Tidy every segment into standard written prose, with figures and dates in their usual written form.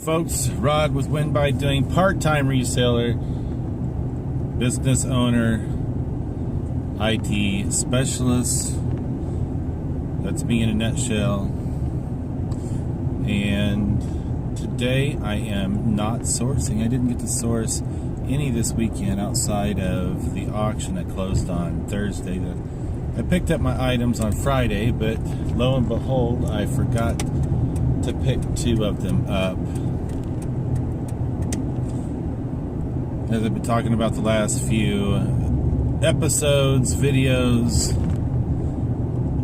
Folks, Rod with Win by doing part-time reseller, business owner, IT specialist. That's me in a nutshell. And today I am not sourcing. I didn't get to source any this weekend outside of the auction that closed on Thursday. I picked up my items on Friday, but lo and behold, I forgot to pick two of them up. As I've been talking about the last few episodes, videos,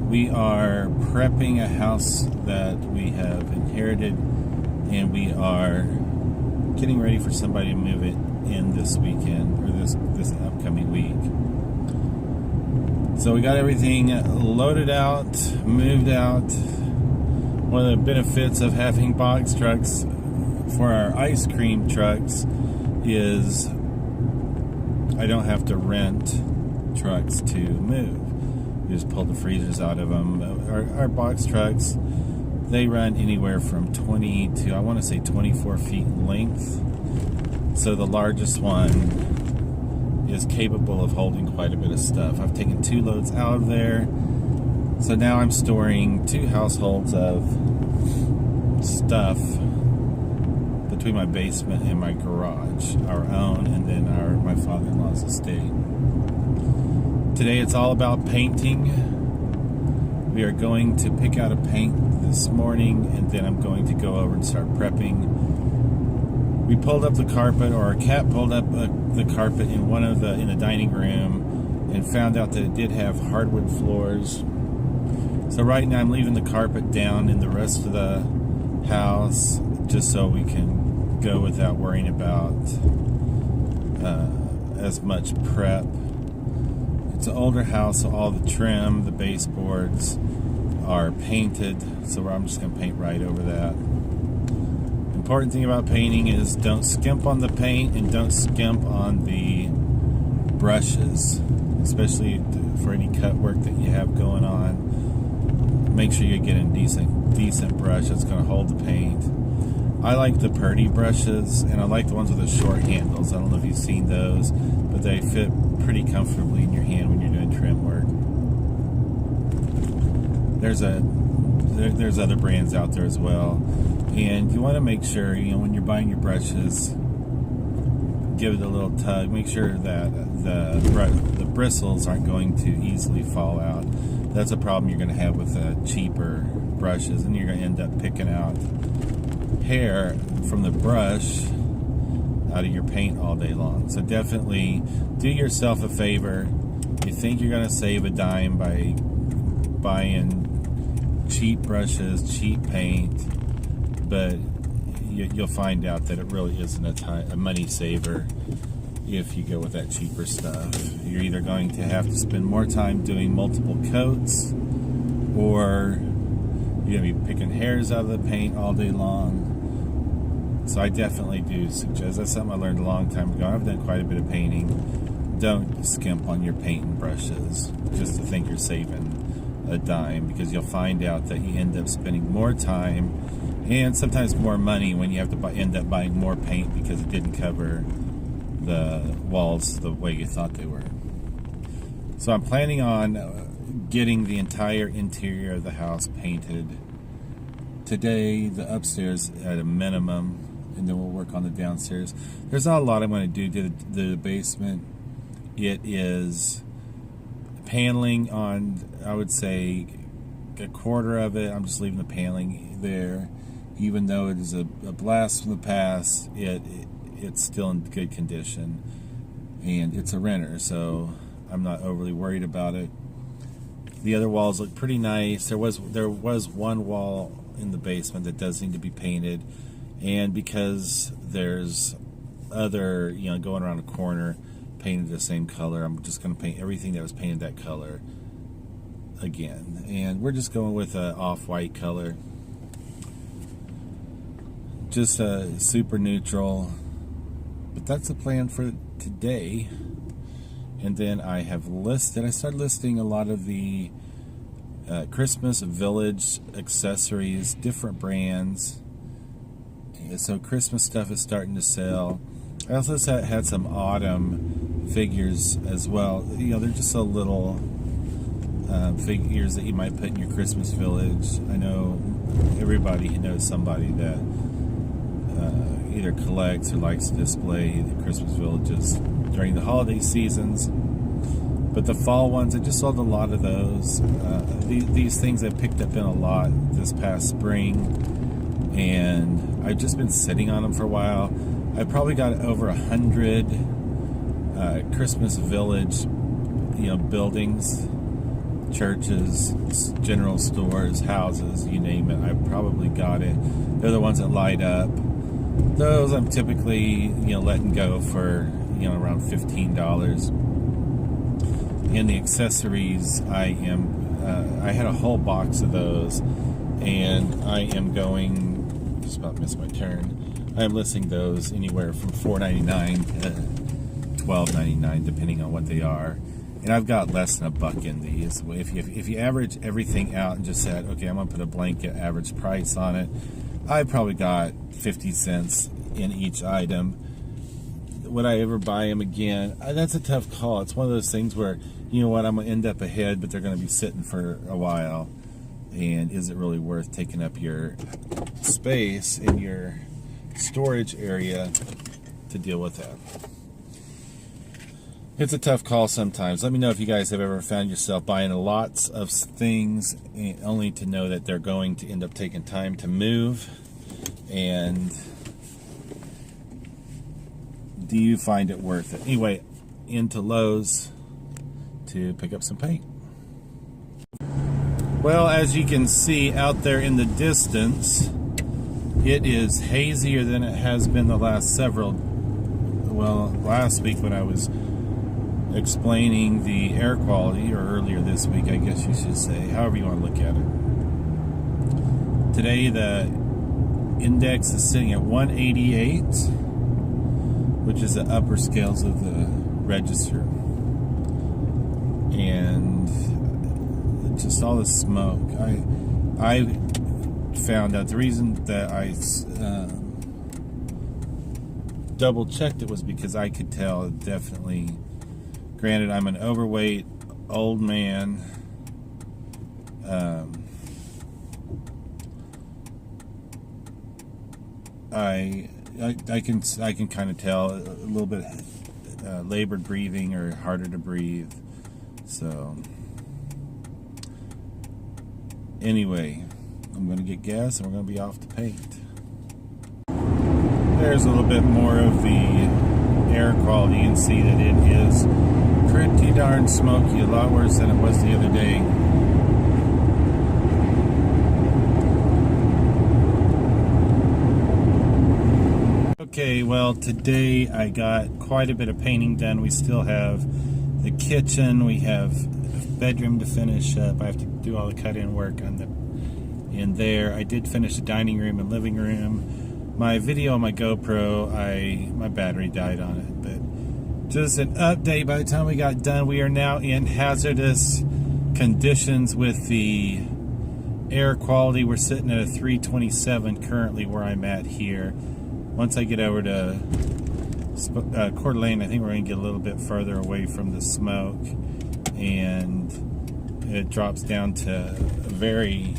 we are prepping a house that we have inherited, and we are getting ready for somebody to move it in this weekend, or this upcoming week. So we got everything loaded out, moved out. One of the benefits of having box trucks for our ice cream trucks is I don't have to rent trucks to move. We just pull the freezers out of them. Our box trucks, they run anywhere from 20 to, I want to say, 24 feet in length. So the largest one is capable of holding quite a bit of stuff. I've taken 2 loads out of there. So now I'm storing 2 households of stuff between my basement and my garage, our own, and then my father-in-law's estate. Today it's all about painting. We are going to pick out a paint this morning, and then I'm going to go over and start prepping. We pulled up the carpet, or our cat pulled up the carpet in in the dining room, and found out that it did have hardwood floors. So right now I'm leaving the carpet down in the rest of the house, just so we can go without worrying about as much prep. It's an older house, so all the trim, the baseboards are painted, so I'm just going to paint right over that. Important thing about painting is don't skimp on the paint and don't skimp on the brushes, especially for any cut work that you have going on. Make sure you get a decent brush that's going to hold the paint. I like the Purdy brushes, and I like the ones with the short handles. I don't know if you've seen those, but they fit pretty comfortably in your hand when you're doing trim work. There's other brands out there as well, and you want to make sure, when you're buying your brushes, give it a little tug. Make sure that the bristles aren't going to easily fall out. That's a problem you're going to have with cheaper brushes, and you're going to end up picking out hair from the brush out of your paint all day long. So definitely do yourself a favor. You think you're going to save a dime by buying cheap brushes, cheap paint, but you'll find out that it really isn't a money saver if you go with that cheaper stuff. You're either going to have to spend more time doing multiple coats, or you're going to be picking hairs out of the paint all day long. So I definitely do suggest, that's something I learned a long time ago. I've done quite a bit of painting. Don't skimp on your paint and brushes just to think you're saving a dime, because you'll find out that you end up spending more time and sometimes more money when you have to end up buying more paint because it didn't cover the walls the way you thought they were. So I'm planning on getting the entire interior of the house painted today, the upstairs at a minimum, and then we'll work on the downstairs. There's not a lot I'm going to do to the basement. It is paneling on, I would say, a quarter of it. I'm just leaving the paneling there. Even though it is a blast from the past, it's still in good condition, and it's a renter, so I'm not overly worried about it. The other walls look pretty nice. There was one wall in the basement that does need to be painted, and because there's other going around the corner painted the same color, I'm just going to paint everything that was painted that color again, and we're just going with an off-white color, just a super neutral. But that's the plan for today. And then I started listing a lot of the Christmas Village accessories, different brands, So Christmas stuff is starting to sell. I also had some autumn figures as well. They're just so little figures that you might put in your Christmas village. I know everybody knows somebody that either collects or likes to display the Christmas villages during the holiday seasons. But the fall ones, I just sold a lot of those. These things I picked up in a lot this past spring, and I've just been sitting on them for a while. I probably got over 100 Christmas village, buildings, churches, general stores, houses, you name it. I probably got it. They're the ones that light up. Those I'm typically, letting go for, around $15. And the accessories, I had a whole box of those, and I am going, just about missed my turn. I'm listing those anywhere from $4.99 to $12.99, depending on what they are. And I've got less than $1 in these. If you average everything out and just said, okay, I'm gonna put a blanket average price on it, I probably got 50 cents in each item. Would I ever buy them again? That's a tough call. It's one of those things where, I'm gonna end up ahead, but they're gonna be sitting for a while. And is it really worth taking up your space in your storage area to deal with that? It's a tough call sometimes. Let me know if you guys have ever found yourself buying lots of things only to know that they're going to end up taking time to move. And do you find it worth it? Anyway, into Lowe's to pick up some paint. Well, as you can see out there in the distance, it is hazier than it has been the last last week when I was explaining the air quality, or earlier this week, I guess you should say, however you want to look at it. Today the index is sitting at 188, which is the upper scales of the register. And just all the smoke. I found out the reason that I double checked it was because I could tell definitely. Granted, I'm an overweight old man. I can kind of tell a little bit labored breathing or harder to breathe. So anyway, I'm going to get gas and we're going to be off to paint. There's a little bit more of the air quality. You can see that it is pretty darn smoky, a lot worse than it was the other day. Okay, well, today I got quite a bit of painting done. We still have the kitchen, we have the bedroom to finish up. I have to do all the cut-in work on in there. I did finish the dining room and living room. My video on my GoPro, my battery died on it, but just an update. By the time we got done, we are now in hazardous conditions with the air quality. We're sitting at a 327 currently where I'm at here. Once I get over to Coeur d'Alene, I think we're going to get a little bit further away from the smoke, and it drops down to very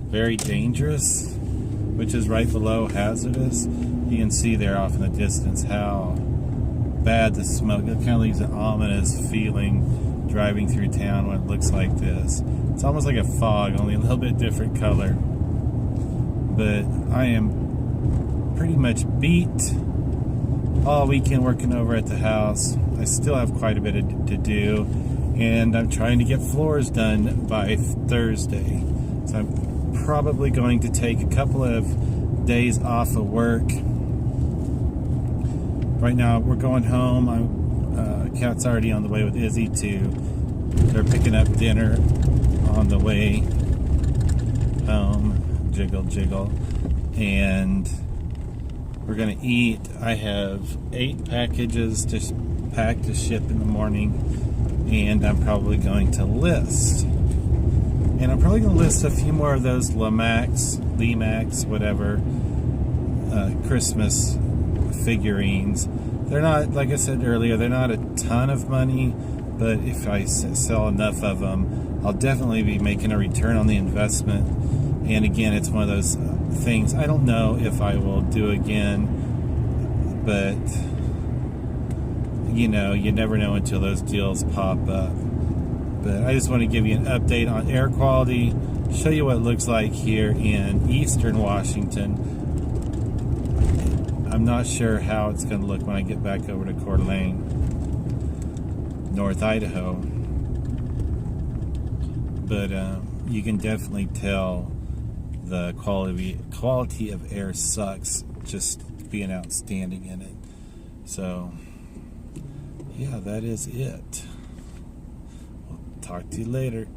very dangerous, which is right below hazardous. You can see there off in the distance how bad the smoke, it kind of leaves an ominous feeling driving through town when it looks like this. It's almost like a fog, only a little bit different color. But I am pretty much beat all weekend working over at the house. I still have quite a bit to do, and I'm trying to get floors done by Thursday. So I'm probably going to take a couple of days off of work. Right now we're going home. Kat's already on the way with Izzy too. They're picking up dinner on the way home. Jiggle, jiggle. And we're gonna eat. I have 8 packages to pack to ship in the morning, and I'm probably going to list. And I'm probably going to list a few more of those Lemax, whatever, Christmas figurines. They're not, like I said earlier, they're not a ton of money, but if I sell enough of them, I'll definitely be making a return on the investment. And again, it's one of those things, I don't know if I will do again, but you know, you never know until those deals pop up. But I just want to give you an update on air quality, show you what it looks like here in eastern Washington. I'm not sure how it's going to look when I get back over to Coeur d'Alene, North Idaho. But you can definitely tell the quality of air sucks, just being outstanding in it. So, yeah, that is it. Talk to you later.